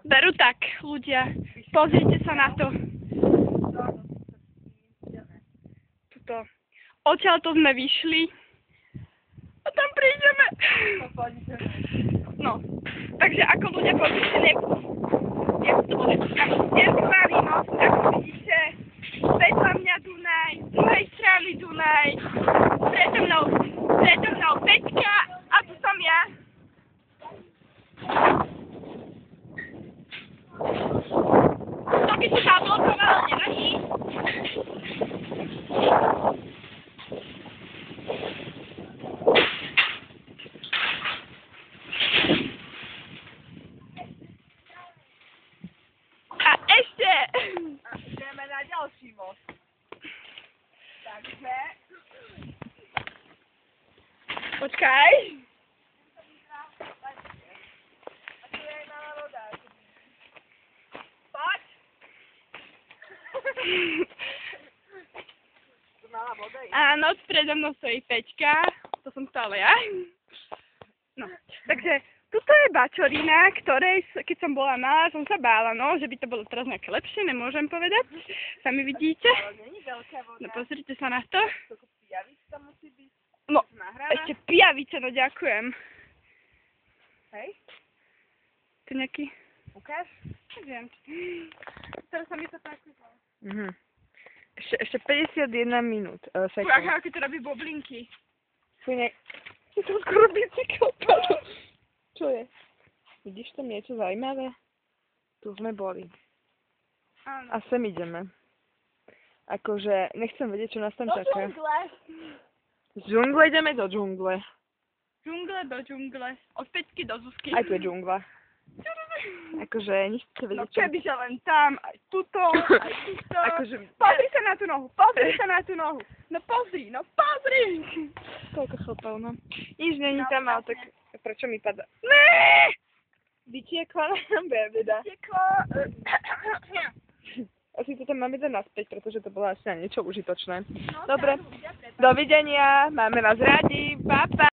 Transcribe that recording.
Beru tak, ľudia. Pozrite sa na to. Tuto. Odtiaľto sme vyšli. A tam prídeme. No. Takže ako ľudia pozrite, jak to bude. Tierstvárý most, ako vidíte. Vedľa mňa Dunaj, z druhej strany Dunaj. Predo mnou Peťka a tu som ja. To by si zablokoval, nevadí. A ešte! A ideme na ďalší most. Takže... Počkaj. A tu je na voda. Poď! Tu mala voda ísť. Áno, predo mnou stojí Peťka. To som stále ja. No, takže tuto je bačorina, ktorej, keď som bola malá, som sa bála, no, že by to bolo teraz nejaké lepšie, nemôžem povedať. Sami vidíte. Ale není veľká voda. No, pozrite sa na to. Toľko pijavíc tam musí byť. No, Nahráva? ešte pijavice, no ďakujem. Hej? To nejaký... Ukáž? Neviem. Teraz sa mi to tak... Ešte 51 minút. Fú, aké to robí boblinky. Je to skoro bicykel padol. Čo je? Vidíš tam niečo zaujímavé? Tu sme boli. Áno. A sem ideme. Akože, nechcem vedieť, čo nás tam čaká. Z džungle ideme do džungle. Džungle do džungle. Od Peťky do Zuzky. Aj tu je džungla. Akože, nechcem vedieť, No kebyže len tam, aj tuto, aj tuto. Akože... Pozri sa na tú nohu, pozri sa na tú nohu. No pozri. Koľko chlpov, no. Nič není tam, ale tak prečo mi pada? Né! Vytiekla nám bebeda. Tieklo. Asi to tam máme dať naspäť, pretože to bolo asi na niečo užitočné. No, Dobre, tam ľudia preto- dovidenia, máme vás radi, pa pa.